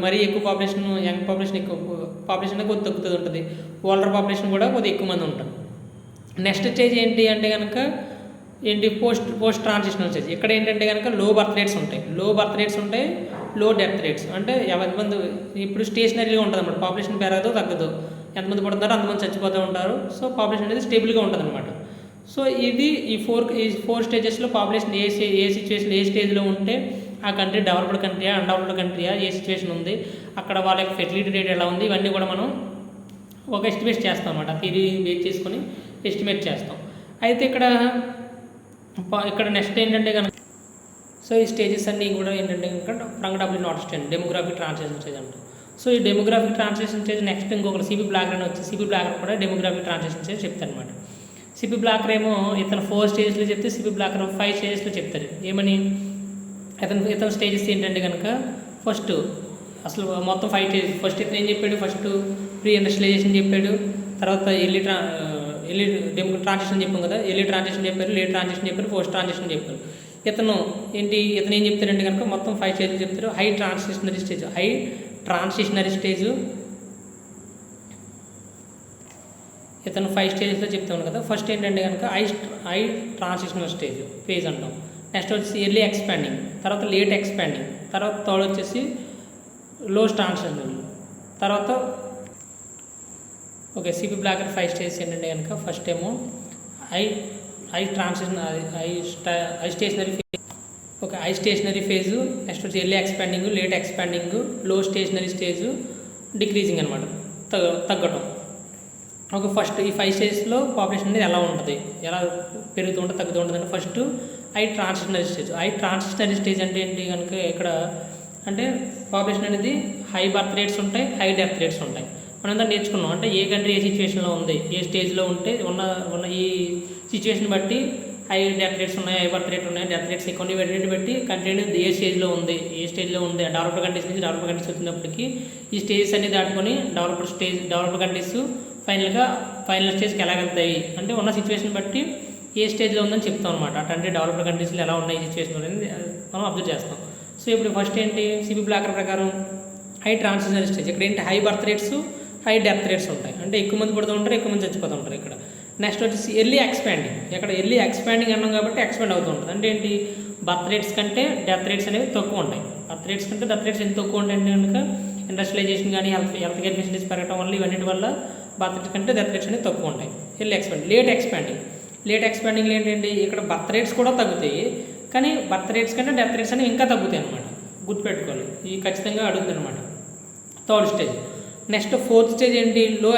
[SPEAKER 1] మరీ ఎక్కువ పాపులేషన్, యంగ్ పాపులేషన్ అనేది కొద్దిగా తగ్గుతూ ఉంటుంది. ఓల్డర్ పాపులేషన్ కూడా కొద్దిగా ఎక్కువ మంది ఉంటారు. నెక్స్ట్ స్టేజ్ ఏంటి అంటే కనుక పోస్ట్ ట్రాన్సిషనల్ స్టేజ్. ఇక్కడ ఏంటంటే కనుక లో బర్త్ రేట్స్ ఉంటాయి, లో డెత్ రేట్స్. అంటే ఎంతమంది ఇప్పుడు స్టేషనరీగా ఉంటుంది అన్నమాట, పాపులేషన్ పెరగదు తగ్గదు, ఎంతమంది పడుతున్నారో అంతమంది చచ్చిపోతూ ఉంటారు. సో పాపులేషన్ అనేది స్టేబుల్గా ఉంటుంది అనమాట. సో ఇది ఈ ఫోర్ స్టేజెస్లో పాపులేషన్ ఏ సిచ్యువేషన్, ఏ స్టేజ్లో ఉంటే ఆ కంట్రీ డెవలప్డ్ కంట్రీయా, అన్డెవలప్డ్ కంట్రీయా, ఏ సిచ్యువేషన్ ఉంది, అక్కడ వాళ్ళ యొక్క ఫెర్టిలిటీ రేట్ ఎలా ఉంది, ఇవన్నీ కూడా మనం ఒక ఎస్టిమేట్ చేస్తాం అనమాట. థియరీ బేస్ చేసుకొని ఎస్టిమేట్ చేస్తాం. అయితే ఇక్కడ నెక్స్ట్ ఏంటంటే కనుక, సో ఈ స్టేజెస్ అన్నీ కూడా ఏంటంటే కనుక Frank W Notestein demographic transition stage అంటాం. సో ఈ డెమోగ్రాఫిక్ ట్రాన్సిషన్ స్టేజ్ నెక్స్ట్ ఇంకొకరు సిపి బ్లాకర్ అని వచ్చి, సిపి బ్లాకర్ కూడా డెమోగ్రాఫిక్ ట్రాన్సిషన్ స్టేజ్ చెప్తారు అనమాట. సిపి బ్లాకర్ ఏమో ఇతను 4 స్టేజెస్లో చెప్తే, సిపి బ్లాకర్ 5 స్టేజెస్లో చెప్తారు. ఏమని, ఇతను స్టేజెస్ ఏంటంటే కనుక, ఫస్ట్ అసలు మొత్తం 5 స్టేజెస్. ఫస్ట్ ఇతను ఏం చెప్పాడు, ఫస్ట్ ప్రీ ఇండస్ట్రియలైజేషన్ చెప్పాడు, తర్వాత ఎర్లీ ట్రాన్సిషన్ చెప్పాం కదా, ఎర్లీ ట్రాన్సిషన్ చెప్పారు, లేట్ ట్రాన్సిషన్ చెప్పారు, పోస్ట్ ట్రాన్సిషన్ చెప్పారు. ఇతను ఏం చెప్తారంటే కనుక మొత్తం 5 స్టేజెస్ చెప్తారు. హై ట్రాన్సిషనరీ స్టేజ్ ఇతను 5 స్టేజెస్లో చెప్తాను కదా. ఫస్ట్ ఏంటంటే కనుక ఐ ట్రాన్సిషనల్ స్టేజ్ ఫేజ్ అంటాం. నెక్స్ట్ వచ్చేసి ఎర్లీ ఎక్స్పాండింగ్, తర్వాత లేట్ ఎక్స్పాండింగ్, తర్వాత థర్డ్ వచ్చేసి లో ట్రాన్సిషనల్, తర్వాత ఓకే సిపి బ్లాకర్ 5 స్టేజెస్ ఏంటంటే కనుక ఫస్ట్ ఏమో high transition high stationary phase. Okay high stationary phase, next వచ్చి early expanding, late expanding, low stationary stage, decreasing అనమాట, తగ్గటం. ఓకే ఫస్ట్ ఈ 5 స్టేజెస్లో పాపులేషన్ అనేది ఎలా ఉంటుంది, ఎలా పెరుగుతూ ఉంటుంది తగ్గుతూ ఉంటుంది అంటే first I transitionary stage. I transitionary stage అంటే ఏంటి కనుక ఇక్కడ అంటే పాపులేషన్ అనేది హై బర్త్ రేట్స్ ఉంటాయి, హై డెత్ రేట్స్ ఉంటాయి. మనంతా నేర్చుకున్నాం అంటే ఏ కంట్రీ ఏ సిచ్యువేషన్లో ఉంది, ఏ స్టేజ్లో ఉంటే ఉన్న ఈ సిచ్యువేషన్ బట్టి హై డెత్ రేట్స్ ఉన్నాయి, హై బర్త్ రేట్ ఉన్నాయి, డెత్ రేట్స్ ఎక్కువ వీటిని బట్టి కంట్రీ అనేది ఏ స్టేజ్లో ఉంది, ఏ స్టేజ్లో ఉంది. డెవలప్డ్ కంట్రీస్ నుంచి డెవలప్డ్ కంట్రీస్ వచ్చినప్పటికీ ఈ స్టేజెస్ అన్ని దాటుకొని డెవలప్డ్ కంట్రీస్ ఫైనల్ స్టేజ్కి ఎలా వెళ్తాయి అంటే ఉన్న సిచ్యువేషన్ బట్టి ఏ స్టేజ్లో ఉందని చెప్తాం అనమాట. అట్లాంటి డెవలప్డ్ కంట్రీస్లో ఎలా ఉన్నాయి ఈ సిచ్యువేషన్ అనేది మనం అబ్జర్వ్ చేస్తాం. సో ఇప్పుడు ఫస్ట్ ఏంటి సిపి బ్లాకర్ ప్రకారం హై ట్రాన్సిషనల్ స్టేజ్. ఇక్కడ ఏంటి high birth rates, high death rates ఉంటాయి, అంటే ఎక్కువ మంది పుడుతూ ఉంటారు, ఎక్కువ మంది చచ్చిపోతూ ఉంటారు ఇక్కడ. నెక్స్ట్ వచ్చేసి ఎర్లీ ఎక్స్పాండింగ్. ఇక్కడ ఎర్లీ ఎక్స్పాండింగ్ అన్నాం కాబట్టి ఎక్స్పాండ్ అవుతూ ఉంటుంది. అంటే ఏంటి బర్త్ రేట్స్ కంటే డెత్ రేట్స్ అనేవి తక్కువ ఉంటాయి. బర్త్ రేట్స్ కంటే డెత్ రేట్స్ ఎంత తక్కువ ఉంటాయంటే కనుక ఇండస్ట్రియలైజేషన్ కానీ హెల్త్ కేర్ ఫెసిలిటీస్ పెరగడం వల్ల ఇవన్నిటి వల్ల బర్త్ రేట్స్ కంటే డెత్ రేట్స్ అనేవి తక్కువ ఉంటాయి. Early expanding. లేట్ ఎక్స్పాండింగ్ ఏంటంటే ఇక్కడ బర్త్ రేట్స్ కూడా తగ్గుతాయి, కానీ బర్త్ రేట్స్ కంటే డెత్ రేట్స్ అనేవి ఇంకా తగ్గుతాయి అనమాట. గుర్తుపెట్టుకోవాలి, ఇది ఖచ్చితంగా అడుగుతుంది అనమాట. Third stage. Next fourth stage ఏంటి లో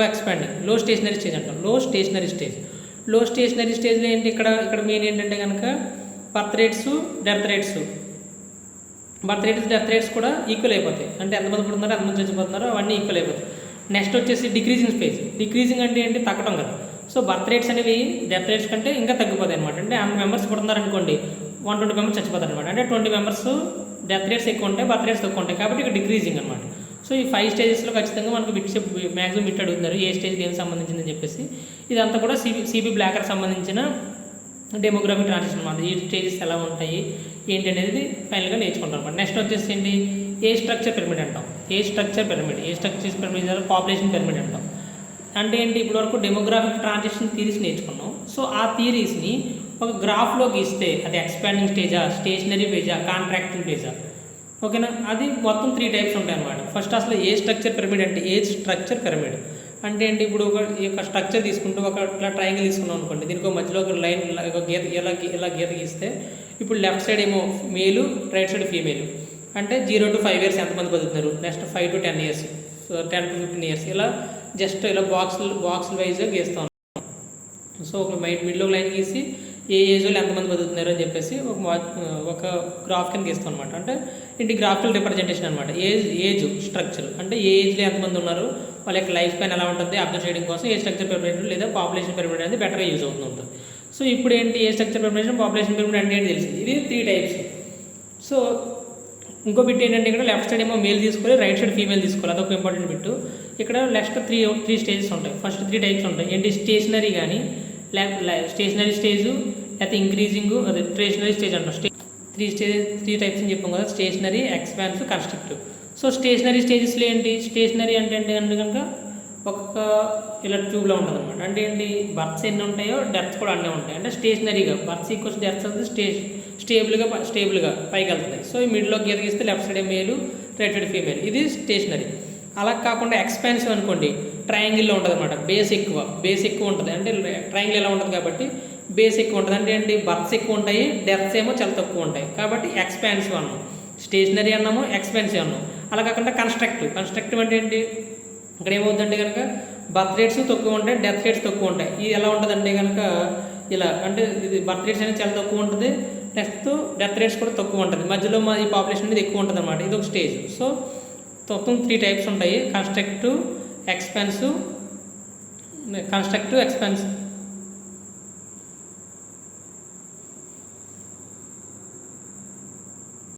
[SPEAKER 1] ఎక్స్పాండింగ్, లో స్టేషనరీ స్టేజ్ అంటాం. లో స్టేషనరీ స్టేజ్లో ఏంటి ఇక్కడ మెయిన్ ఏంటంటే కనుక బర్త్ రేట్స్ డెత్ రేట్స్ కూడా ఈక్వల్ అయిపోతాయి. అంటే ఎంతమంది పుడుతున్నారో ఎంతమంది చచ్చిపోతున్నారో అవన్నీ ఈక్వల్ అయిపోతాయి. నెక్స్ట్ వచ్చేసి డిక్రీజింగ్ స్టేజ్. డిక్రీజింగ్ అంటే ఏంటి తగ్గడం కదా. సో బర్త్ రేట్స్ అనేవి డెత్ రేట్స్ కంటే ఇంకా తగ్గిపోతాయి అనమాట. అంటే 100 మెంబర్స్ పుడుతున్నారు అనుకోండి, 120 మెంబర్స్ చచ్చిపోతారు అనమాట. అంటే 20 మెంబర్స్ డెత్ రేట్స్ ఎక్కువ ఉంటాయి, బర్త్ రేట్స్ తక్కువ ఉంటాయి, కాబట్టి ఇక్కడ డిక్రీజింగ్ అనమాట. సో ఈ 5 స్టేజెస్లో ఖచ్చితంగా మనకు మ్యాక్సిమం బిట్ అడుగుతున్నారు ఏ స్టేజ్కి ఏం సంబంధించిందని చెప్పేసి. ఇదంతా కూడా సిపి బ్లాకర్ సంబంధించిన డెమోగ్రఫిక్ ట్రాన్సిషన్ అనమాట. ఈ స్టేజెస్ ఎలా ఉంటాయి ఏంటి అనేది ఫైనల్గా నేర్చుకుంటాం అనమాట. నెక్స్ట్ వచ్చేసి ఏంటి ఏజ్ స్ట్రక్చర్ పిరమిడ్ అంటాం. Age structure pyramid population pyramid అంటాం. అంటే ఏంటి ఇప్పటివరకు డెమోగ్రాఫిక్ ట్రాన్సిషన్ థీరీస్ నేర్చుకున్నాం. సో ఆ థీరీస్ని ఒక గ్రాఫ్లో గీస్తే అది ఎక్స్పాండింగ్ స్టేజా, స్టేషనరీ ఫేజా, కాంట్రాక్టింగ్ ఫేజా, ఓకేనా. అది మొత్తం 3 టైప్స్ ఉంటాయి అన్నమాట. ఫస్ట్ అసలు ఏజ్ స్ట్రక్చర్ పిరమిడ్ అంటే ఏజ్ స్ట్రక్చర్ పిరమిడ్ అంటే ఏంటి ఇప్పుడు ఒక స్ట్రక్చర్ తీసుకుంటూ ఇట్లా ట్రయాంగిల్ తీసుకున్నాం అనుకోండి, దీనికి మధ్యలో ఒక లైన్ ఒక గీత ఇలా గీత గీస్తే ఇప్పుడు లెఫ్ట్ సైడ్ ఏమో మేలు, రైట్ సైడ్ ఫీమేల్. అంటే 0 to 5 years ఎంతమంది బతుకుతున్నారు, next 5 to 10 years, 10 to 15 years, ఇలా జస్ట్ ఇలా బాక్స్ వైజ్గా గీస్తాం. సో ఒక మిడిల్లో లైన్ గీసి ఏ ఏజ్లో ఎంతమంది బతుకుతున్నారు అని చెప్పేసి ఒక గ్రాఫ్ కింద గీస్తాం అనమాట. అంటే ఇంటి గ్రాఫికల్ రిప్రజెంటేషన్ అనమాట. ఏజ్ స్ట్రక్చర్ అంటే ఏ ఏజ్లో ఎంతమంది ఉన్నారు, వాళ్ళ యొక్క లైఫ్ స్పాన్ ఎలా ఉంటుంది అబ్జర్వ్ చేయడం కోసం ఏ స్ట్రక్చర్ పిరమిడ్ లేదా పాపులేషన్ పిరమిడ్ అనేది బెటర్గా యూజ్ అవుతుంది. సో ఇప్పుడు ఏంటి ఏ స్ట్రక్చర్ పిరమిడ్, పాపులేషన్ పిరమిడ్ అంటే ఏంటి తెలిసింది. ఇది 3 types. సో ఇంకో బిట్ ఏంటంటే ఇక్కడ లెఫ్ట్ సైడ్ ఏమో మేల్ తీసుకోవాలి, రైట్ సైడ్ ఫీమేల్ తీసుకోవాలి, అదొక ఇంపార్టెంట్ బిట్. ఇక్కడ నెక్స్ట్ 3 స్టేజెస్ ఉంటాయి. ఫస్ట్ 3 types ఉంటాయి. ఏంటి స్టేషనరీ కానీ స్టేషనరీ స్టేజు, లేకపోతే ఇంక్రీజింగ్, అదే స్టేషనరీ స్టేజ్ అంటాం. 3 types అని చెప్పాం కదా, stationary, expansive, constructive. So stationary స్టేజెస్లో ఏంటి, స్టేషనరీ అంటే కనుక ఒక్కొక్క ఇలా ట్యూబ్లో ఉంటుంది అనమాట. అంటే ఏంటి బర్త్స్ ఎన్ని ఉంటాయో డెత్స్ కూడా అన్నీ ఉంటాయి. అంటే స్టేషనరీగా బర్త్స్ ఈక్వల్స్ డెత్స్ అనేది స్టేబుల్గా పైకి వెళ్తుంది. సో ఈ మిడిల్లో గీత గీస్తే లెఫ్ట్ సైడ్ మేలు, రైట్ సైడ్ ఫీమేల్, ఇది స్టేషనరీ. అలా కాకుండా ఎక్స్పాన్సివ్ అనుకోండి, ట్రయాంగిల్లో ఉంటుంది అనమాట. బేస్ ఎక్కువ ఉంటుంది. అంటే ట్రయాంగిల్ ఎలా ఉంటుంది కాబట్టి బేస్ ఎక్కువ ఉంటుంది. అంటే ఏంటి బర్త్స్ ఎక్కువ ఉంటాయి, డెత్స్ ఏమో చాలా తక్కువ ఉంటాయి, కాబట్టి ఎక్స్పాన్సివ్ అన్నాం. స్టేషనరీ అన్నాము, ఎక్స్పాన్సివ్ అన్నాం. అలా కాకుండా కన్స్ట్రక్టివ్ అంటే ఏంటి, ఇక్కడ ఏమవుతుందంటే కనుక బర్త్ రేట్స్ తక్కువ ఉంటాయి, డెత్ రేట్స్ తక్కువ ఉంటాయి. ఇది ఎలా ఉంటుందంటే కనుక ఇలా, అంటే ఇది బర్త్ రేట్స్ అనేది చాలా తక్కువ ఉంటుంది, నెక్స్ట్ డెత్ రేట్స్ కూడా తక్కువ ఉంటుంది, మధ్యలో ఈ పాపులేషన్ అనేది ఎక్కువ ఉంటుంది అనమాట. ఇది ఒక స్టేజ్. సో మొత్తం 3 types ఉంటాయి, కన్స్ట్రక్టివ్, ఎక్స్పాన్సివ్,